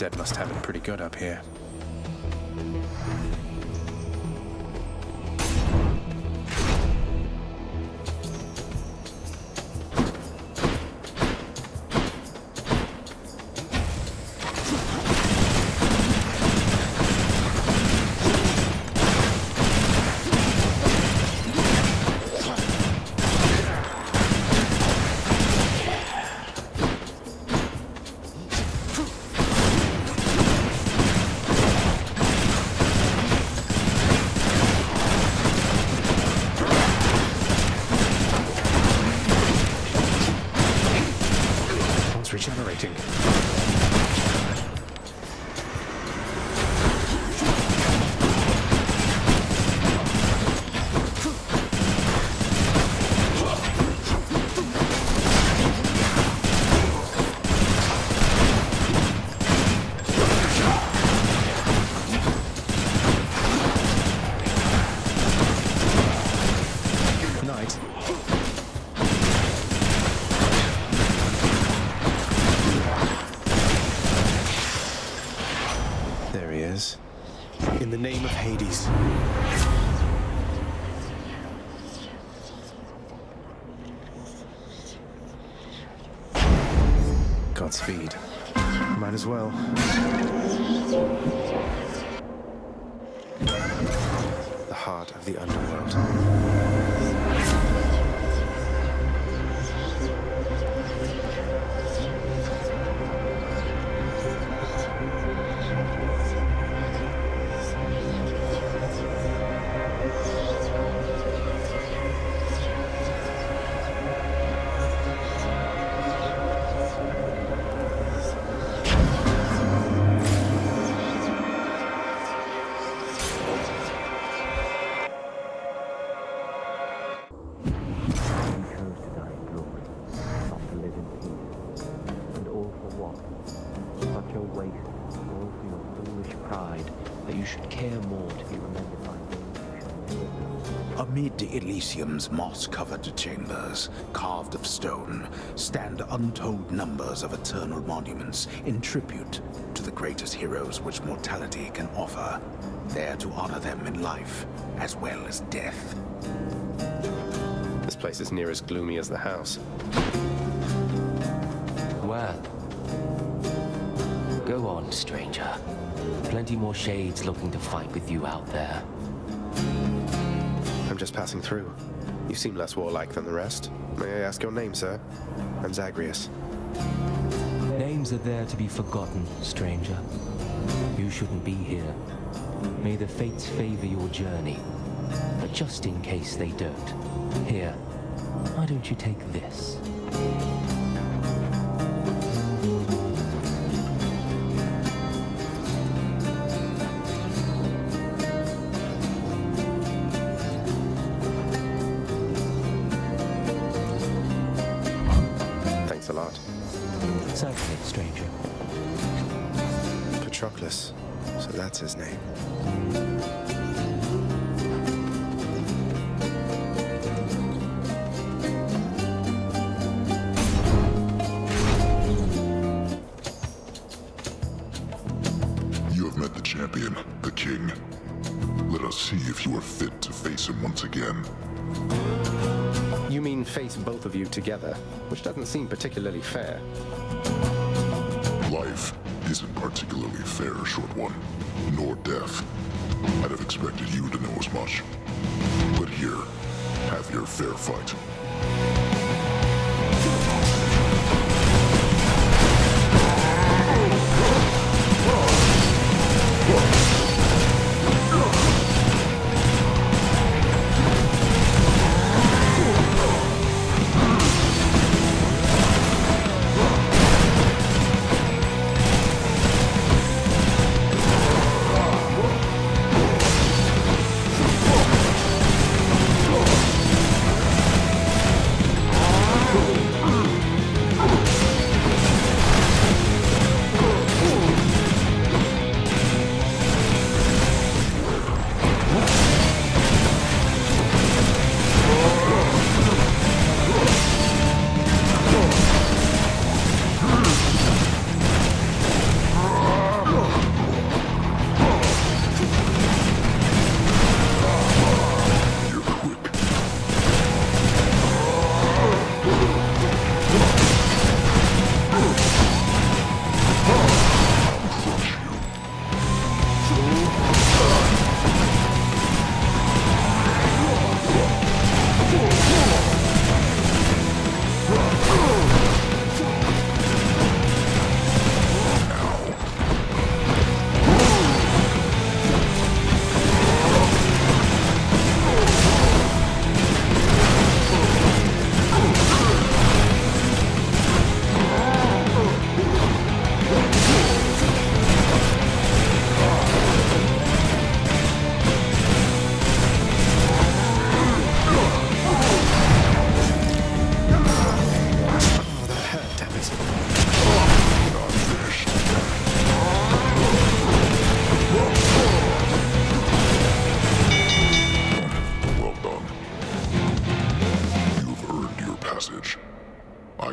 undead must have it pretty good up here. Regenerating. Night. There he is. In the name of Hades. Godspeed. Might as well. The heart of the underworld. Amid Elysium's moss-covered chambers, carved of stone, stand untold numbers of eternal monuments in tribute to the greatest heroes which mortality can offer, there to honor them in life as well as death. This place is near as gloomy as the house. Well, go on, stranger. Plenty more shades looking to fight with you out there. I'm just passing through. You seem less warlike than the rest. May I ask your name, sir? I'm Zagreus. Names are there to be forgotten, stranger. You shouldn't be here. May the fates favor your journey. But just in case they don't, here, why don't you take this? Thanks a lot. Certainly, stranger. Patroclus. So that's his name. You have met the champion, the king. Let us see if you are fit to face him once again. You mean face both of you together, which doesn't seem particularly fair. Life isn't particularly fair, short one, nor death. I'd have expected you to know as much. But here, have your fair fight.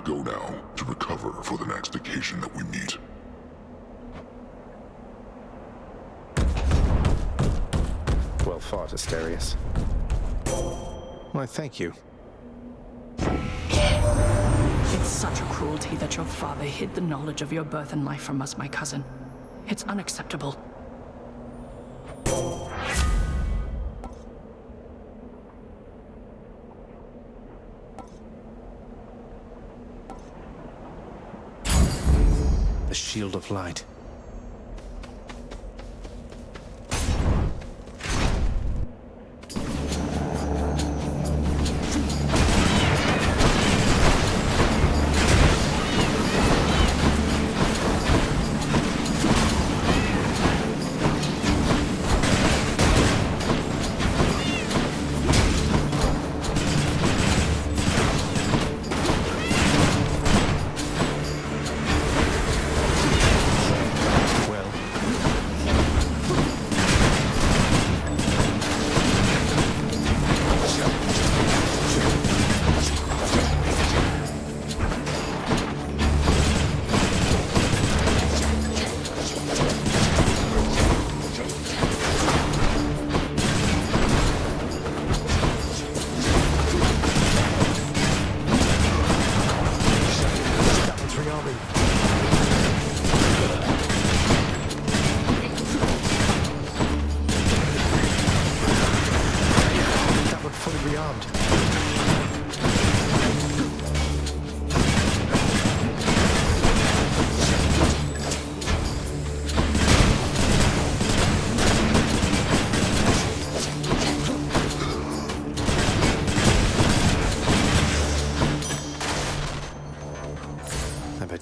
go now to recover for the next occasion that we meet. Well fought, Asterius. Why, thank you. It's such a cruelty that your father hid the knowledge of your birth and life from us, my cousin. It's unacceptable. The Shield of Light.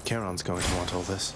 Charon's going to want all this.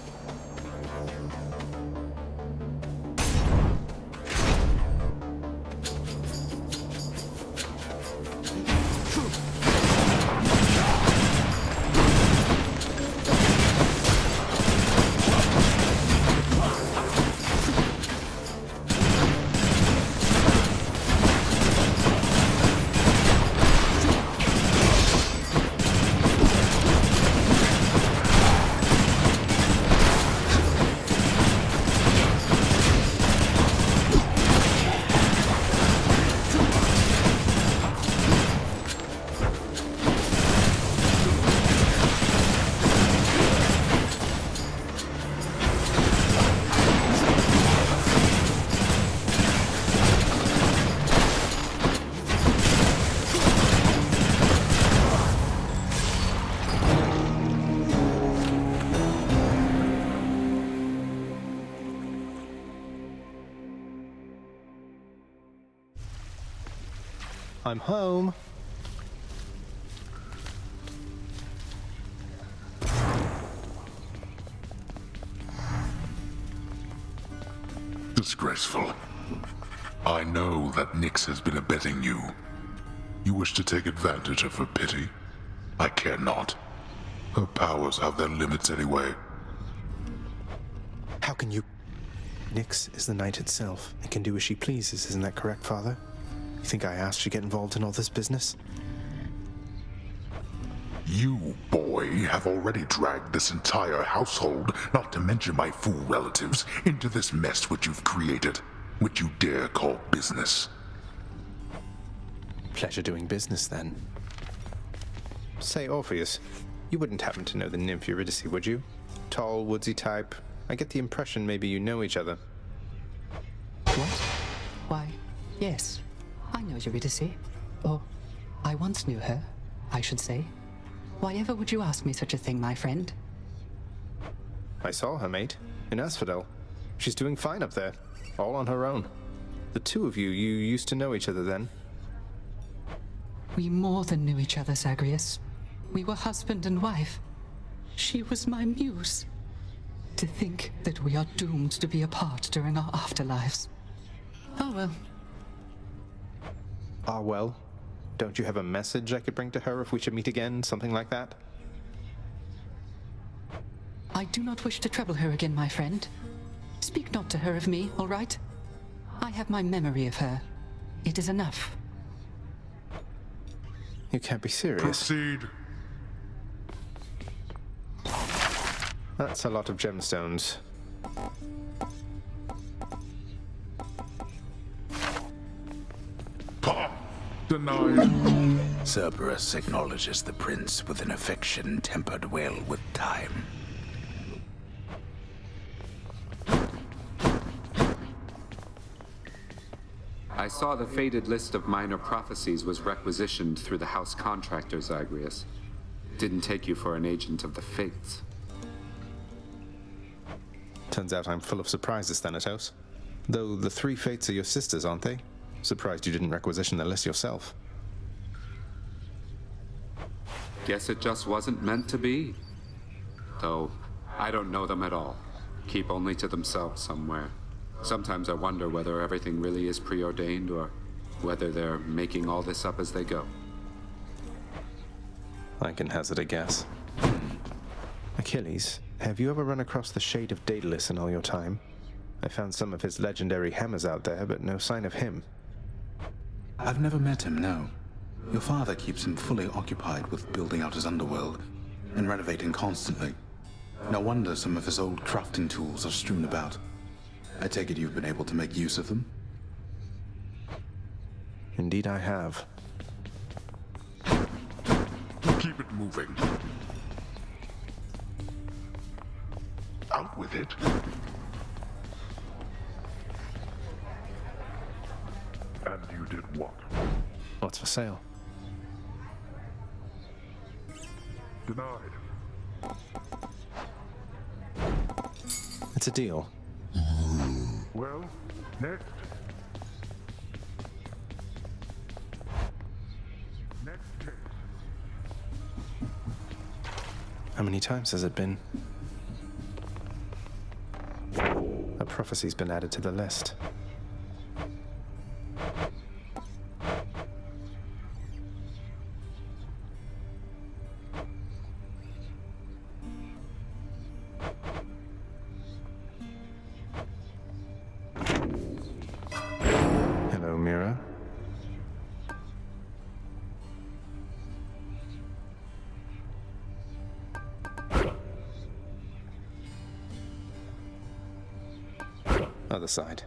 I'm home. Disgraceful. I know that Nyx has been abetting you. You wish to take advantage of her pity? I care not. Her powers have their limits anyway. How can you... Nyx is the night itself and can do as she pleases, isn't that correct, Father? You think I asked you to get involved in all this business? You, boy, have already dragged this entire household, not to mention my fool relatives, into this mess which you've created, which you dare call business. Pleasure doing business, then. Say, Orpheus, you wouldn't happen to know the nymph Eurydice, would you? Tall, woodsy type. I get the impression maybe you know each other. What? Why, yes. I know Eurydice. Or, I once knew her, I should say. Why ever would you ask me such a thing, my friend? I saw her, mate, in Asphodel. She's doing fine up there, all on her own. The two of you used to know each other then? We more than knew each other, Zagreus. We were husband and wife. She was my muse. To think that we are doomed to be apart during our afterlives. Oh well. Ah, well. Don't you have a message I could bring to her if we should meet again, something like that? I do not wish to trouble her again, my friend. Speak not to her of me, all right? I have my memory of her. It is enough. You can't be serious. Proceed. That's a lot of gemstones. Denied. Cerberus acknowledges the prince with an affection tempered well with time. I saw the faded list of minor prophecies was requisitioned through the house contractor, Zagreus. Didn't take you for an agent of the fates. Turns out I'm full of surprises, Thanatos. Though the three fates are your sisters, aren't they? Surprised you didn't requisition the list yourself. Guess it just wasn't meant to be. Though, I don't know them at all. Keep only to themselves somewhere. Sometimes I wonder whether everything really is preordained or whether they're making all this up as they go. I can hazard a guess. Achilles, have you ever run across the Shade of Daedalus in all your time? I found some of his legendary hammers out there, but no sign of him. I've never met him, no. Your father keeps him fully occupied with building out his underworld and renovating constantly. No wonder some of his old crafting tools are strewn about. I take it you've been able to make use of them? Indeed I have. Keep it moving. Out with it. And you did what? What's for sale? Denied. It's a deal. Well, next. Next case. How many times has it been? A prophecy's been added to the list. Hello, Mira. Other side.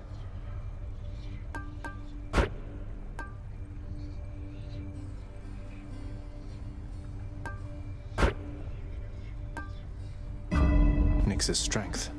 Nyx's strength.